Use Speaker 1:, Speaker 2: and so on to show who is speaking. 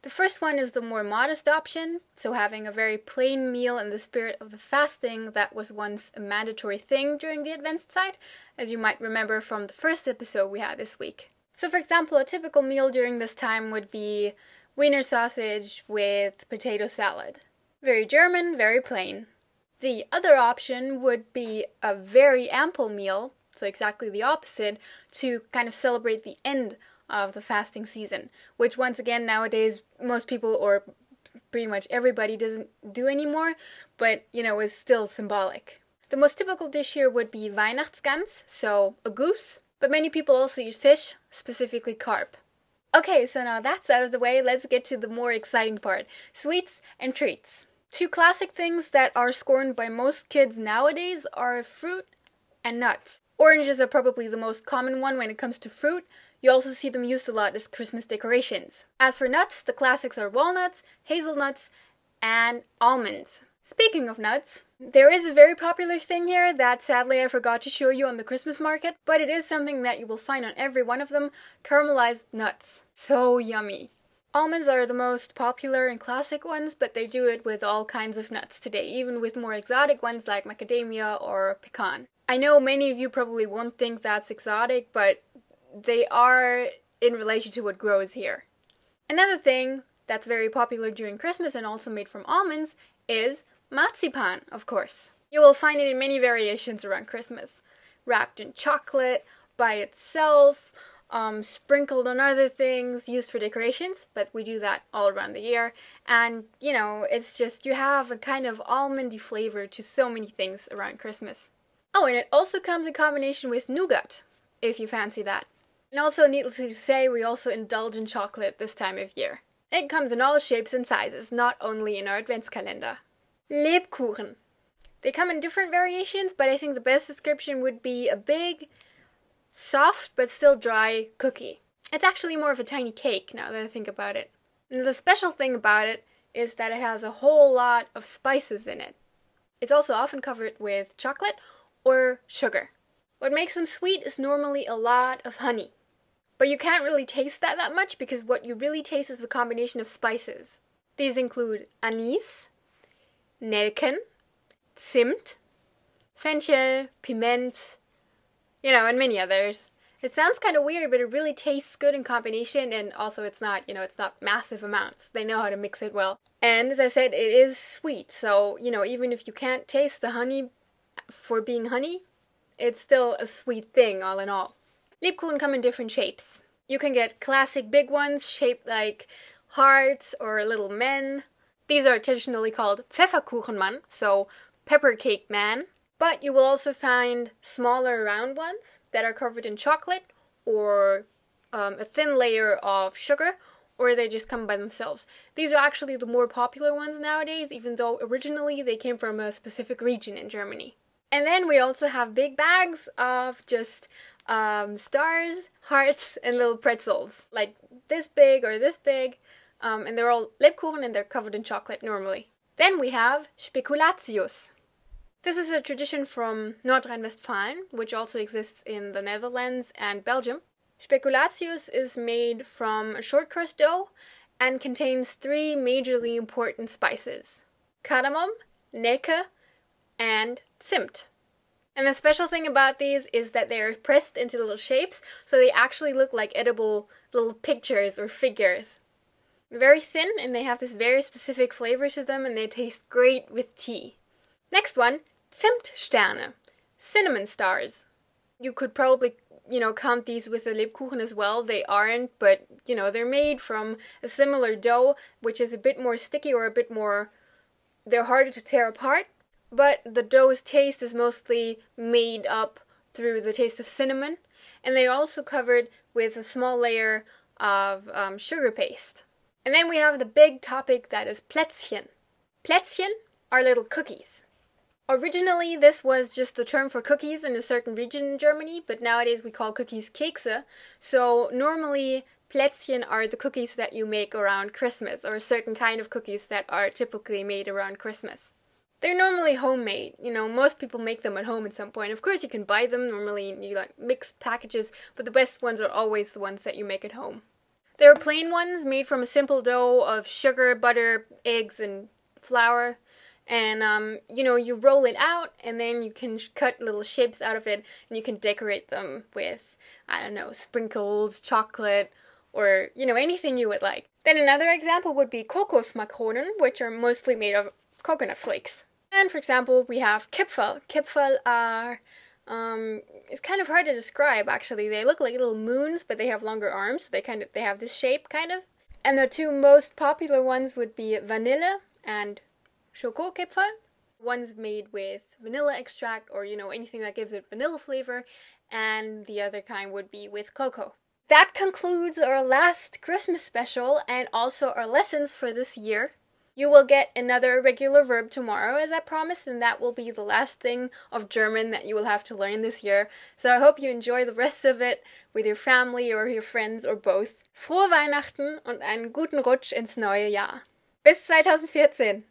Speaker 1: The first one is the more modest option, so having a very plain meal in the spirit of the fasting that was once a mandatory thing during the Adventszeit, as you might remember from the first episode we had this week. So for example, a typical meal during this time would be Wiener sausage with potato salad. Very German, very plain. The other option would be a very ample meal, so exactly the opposite, to kind of celebrate the end of the fasting season, which once again nowadays most people or pretty much everybody doesn't do anymore, but is still symbolic. The most typical dish here would be Weihnachtsgans, so a goose, but many people also eat fish, specifically carp. Okay, so now that's out of the way, let's get to the more exciting part, sweets and treats. Two classic things that are scorned by most kids nowadays are fruit and nuts. Oranges are probably the most common one when it comes to fruit. You also see them used a lot as Christmas decorations. As for nuts, the classics are walnuts, hazelnuts, and almonds. Speaking of nuts, there is a very popular thing here that sadly I forgot to show you on the Christmas market, but it is something that you will find on every one of them, caramelized nuts. So yummy. Almonds are the most popular and classic ones, but they do it with all kinds of nuts today, even with more exotic ones like macadamia or pecan. I know many of you probably won't think that's exotic, but they are in relation to what grows here. Another thing that's very popular during Christmas and also made from almonds is marzipan, of course. You will find it in many variations around Christmas. Wrapped in chocolate, by itself, sprinkled on other things, used for decorations, but we do that all around the year. And, it's just, you have a kind of almondy flavor to so many things around Christmas. Oh, and it also comes in combination with nougat, if you fancy that. And also, needless to say, we also indulge in chocolate this time of year. It comes in all shapes and sizes, not only in our Adventskalender. Lebkuchen. They come in different variations, but I think the best description would be a big, soft but still dry cookie. It's actually more of a tiny cake now that I think about it. And the special thing about it is that it has a whole lot of spices in it. It's also often covered with chocolate or sugar. What makes them sweet is normally a lot of honey. But you can't really taste that much because what you really taste is the combination of spices. These include anise, Nelken, Zimt, Fenchel, Piment, and many others. It sounds kind of weird, but it really tastes good in combination, and also it's not massive amounts. They know how to mix it well. And as I said, it is sweet, so, even if you can't taste the honey for being honey, it's still a sweet thing all in all. Lebkuchen come in different shapes. You can get classic big ones shaped like hearts or little men. These are traditionally called Pfefferkuchenmann, so pepper cake man. But you will also find smaller round ones that are covered in chocolate or a thin layer of sugar, or they just come by themselves. These are actually the more popular ones nowadays, even though originally they came from a specific region in Germany. And then we also have big bags of just stars, hearts, and little pretzels, like this big or this big, and they're all Lebkuchen and they're covered in chocolate normally. Then we have Spekulatius. This is a tradition from North Rhine-Westphalia, which also exists in the Netherlands and Belgium. Spekulatius is made from a short crust dough and contains 3 majorly important spices: cardamom, Nelke, and Zimt. And the special thing about these is that they are pressed into little shapes, so they actually look like edible little pictures or figures. They're very thin, and they have this very specific flavor to them, and they taste great with tea. Next one, Zimtsterne, cinnamon stars. You could probably, count these with the Lebkuchen as well. They aren't, but, they're made from a similar dough, which is a bit more sticky or a bit more, they're harder to tear apart. But the dough's taste is mostly made up through the taste of cinnamon, and they're also covered with a small layer of sugar paste. And then we have the big topic that is Plätzchen. Plätzchen are little cookies. Originally, this was just the term for cookies in a certain region in Germany, but nowadays we call cookies Kekse. So normally, Plätzchen are the cookies that you make around Christmas, or a certain kind of cookies that are typically made around Christmas. They're normally homemade. Most people make them at home at some point. Of course, you can buy them normally in mixed packages, but the best ones are always the ones that you make at home. There are plain ones made from a simple dough of sugar, butter, eggs, and flour. And, you roll it out, and then you can cut little shapes out of it, and you can decorate them with, I don't know, sprinkles, chocolate, or, anything you would like. Then another example would be Kokosmakrone, which are mostly made of coconut flakes. And for example, we have Kipferl. Kipferl are, it's kind of hard to describe actually. They look like little moons, but they have longer arms, so they have this shape, kind of. And the two most popular ones would be vanilla and Schokokipferl. One's made with vanilla extract or, anything that gives it vanilla flavor, and the other kind would be with cocoa. That concludes our last Christmas special and also our lessons for this year. You will get another regular verb tomorrow, as I promised, and that will be the last thing of German that you will have to learn this year. So I hope you enjoy the rest of it with your family or your friends or both. Frohe Weihnachten und einen guten Rutsch ins neue Jahr. Bis 2014!